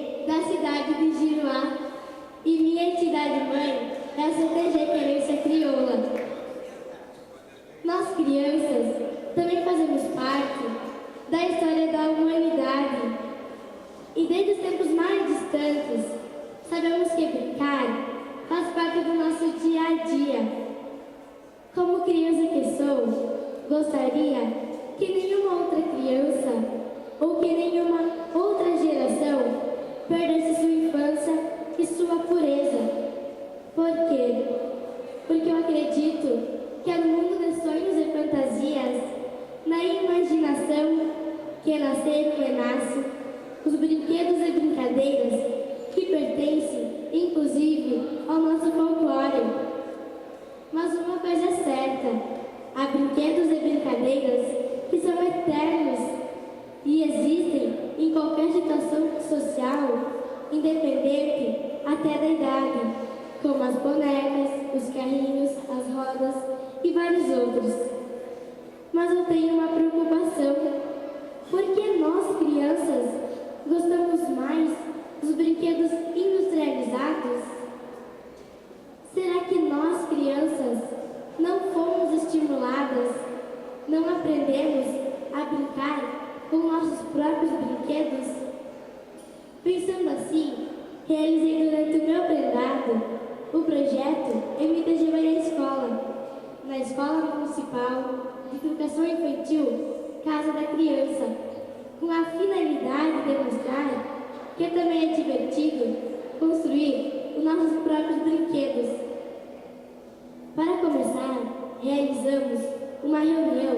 CTG da cidade de Giruá e minha entidade mãe é a CTG Querência Crioula. Nós, crianças, também fazemos parte da história da humanidade e desde os tempos mais distantes sabemos que brincar faz parte do nosso dia a dia. Como criança que sou, gostaria que nenhuma outra criança ou que nenhuma outra geração perdesse sua infância e sua pureza. Por quê? Porque eu acredito que é no mundo de sonhos e fantasias, na imaginação, que nascer e renasce, os brinquedos e brincadeiras que pertencem, inclusive, ao nosso folclore. Mas uma coisa é certa, há brinquedos e brincadeiras que são eternos e existem em qualquer situação social, independente até da idade, como as bonecas, os carrinhos, as rodas e vários outros. Mas eu tenho uma preocupação. Por que nós, crianças, gostamos mais dos brinquedos industrializados? Será que nós, crianças, não fomos estimuladas, não aprendemos a brincar com nossos próprios brinquedos? Pensando assim, realizei durante o meu aprendizado o projeto MTG Vai à Escola, na Escola Municipal de Educação Infantil Casa da Criança, com a finalidade de mostrar que também é divertido construir os nossos próprios brinquedos. Para começar, realizamos uma reunião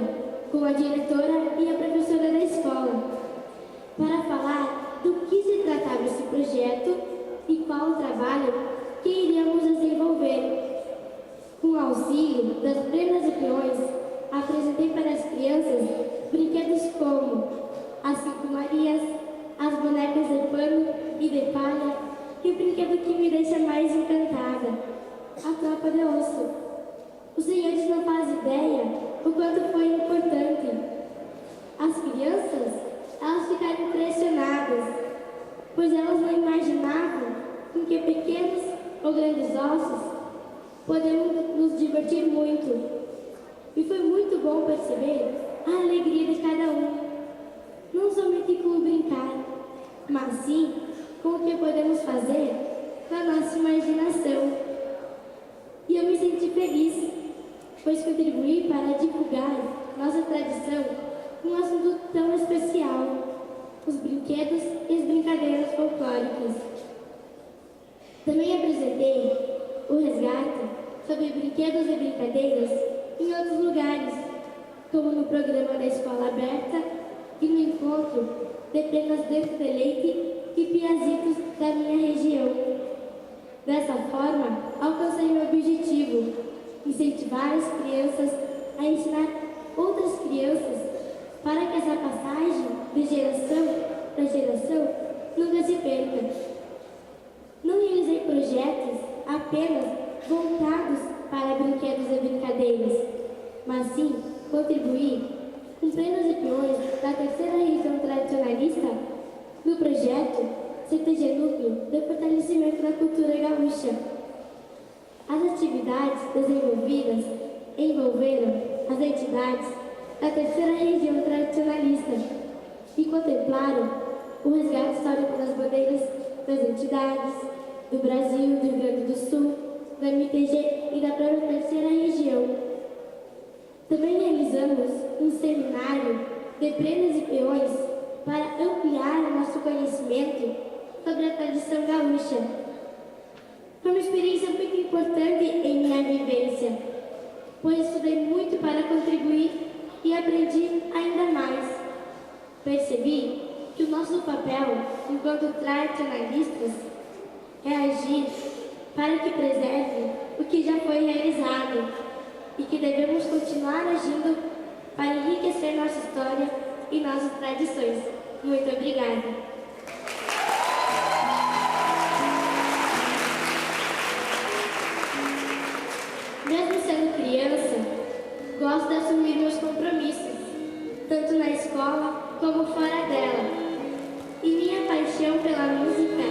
com a diretora e a professora da escola para falar do que se tratava esse projeto e qual o trabalho que iríamos desenvolver. Com o auxílio das prendas e peões, apresentei para as crianças brinquedos como as 5 Marias, as bonecas de pano e de palha e o brinquedo que me deixa mais encantada, a tropa de osso. Os senhores não fazem ideia o quanto foi importante. As crianças, elas ficaram impressionadas, pois elas não imaginavam com que pequenos ou grandes ossos podemos nos divertir muito. E foi muito bom perceber a alegria de cada um, não somente com o brincar, mas sim com o que podemos fazer com a nossa imaginação. E eu me senti feliz, pois contribuí para divulgar nossa tradição com um assunto tão especial, os brinquedos e as brincadeiras folclóricas. Também apresentei o resgate sobre brinquedos e brincadeiras em outros lugares, como no programa da Escola Aberta e no encontro de penas dentro de leite e piazitos da minha região. Dessa forma, alcancei meu objetivo, incentivar as crianças a ensinar outras crianças para que essa passagem de geração para geração nunca se perca. Não realizei projetos apenas voltados para brinquedos e brincadeiras, mas sim contribuí com prendas e peões da terceira região tradicionalista no projeto CTG Núcleo de Fortalecimento da Cultura Gaúcha. As atividades desenvolvidas envolveram as entidades da terceira região tradicionalista e contemplaram o resgate histórico das bandeiras das entidades do Brasil, do Rio Grande do Sul, da MTG e da própria terceira região. Também realizamos um seminário de prendas e peões para ampliar o nosso conhecimento sobre a tradição gaúcha. Foi uma experiência muito importante em minha vivência, pois estudei muito para contribuir e aprendi ainda mais. Percebi que o nosso papel, enquanto tradicionalistas, é agir para que preserve o que já foi realizado e que devemos continuar agindo para enriquecer nossa história e nossas tradições. Muito obrigada. Mesmo sendo criança, gosto de assumir meus compromissos, tanto na escola como fora dela. E minha paixão pela música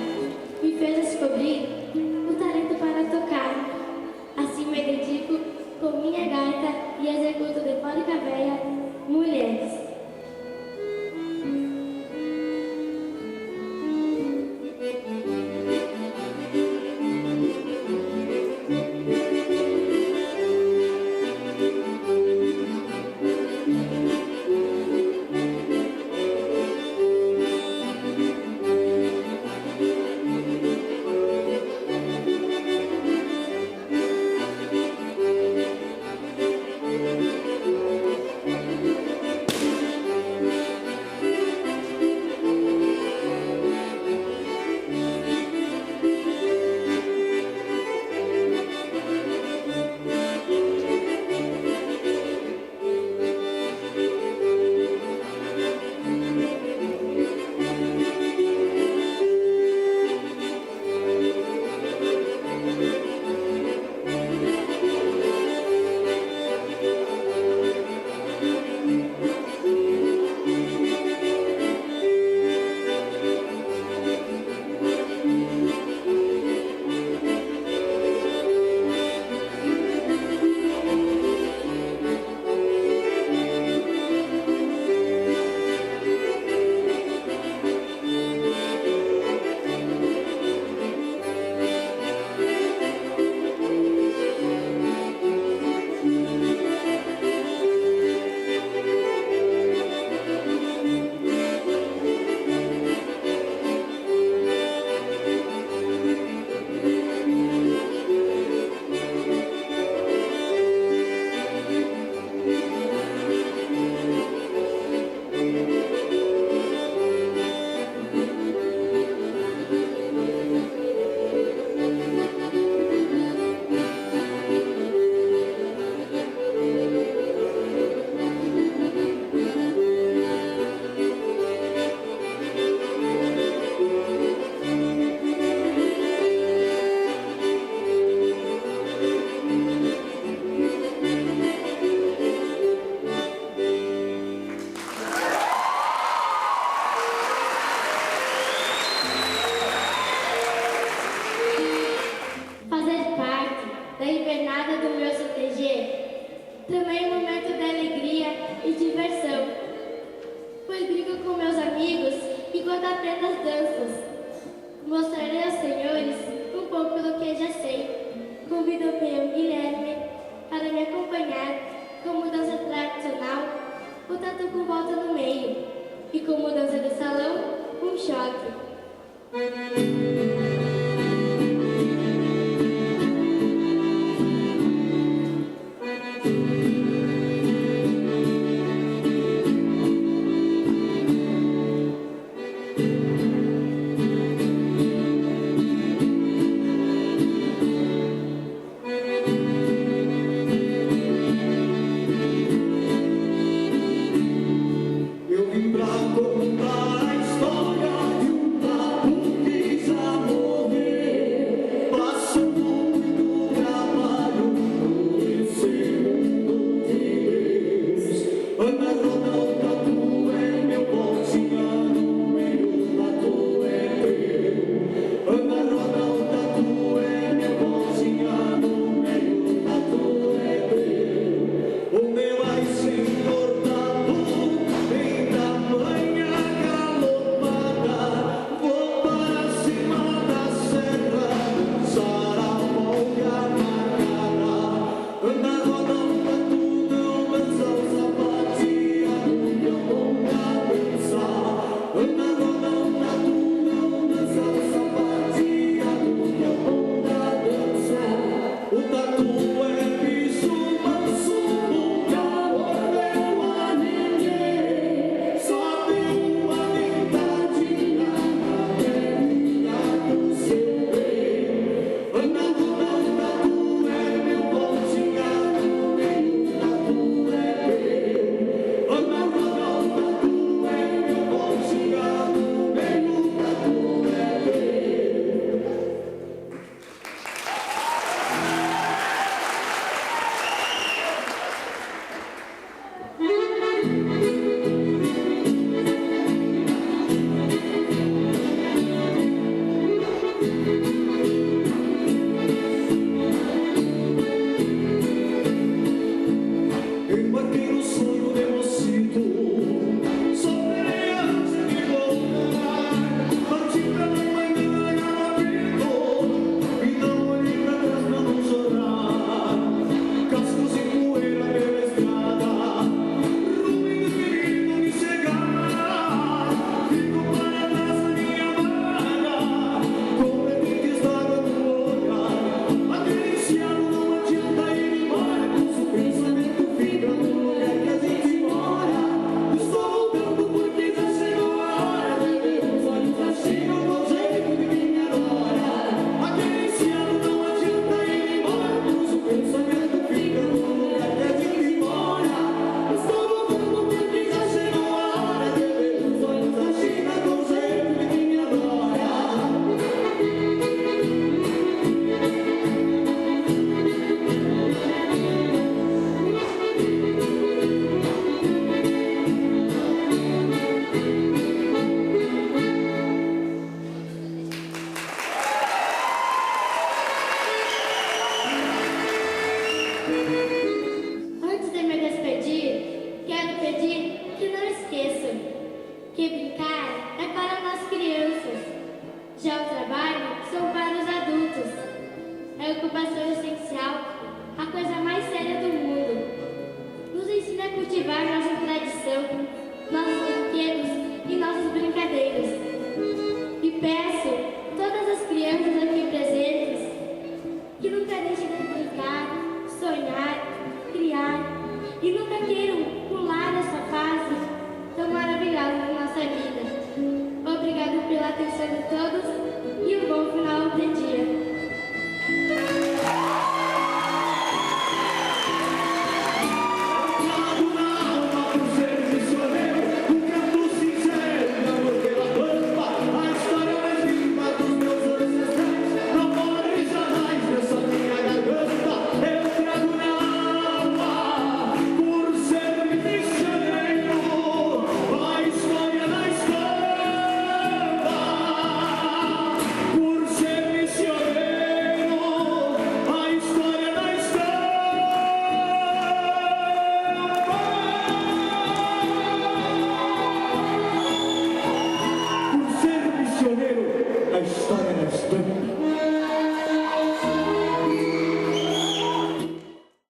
Música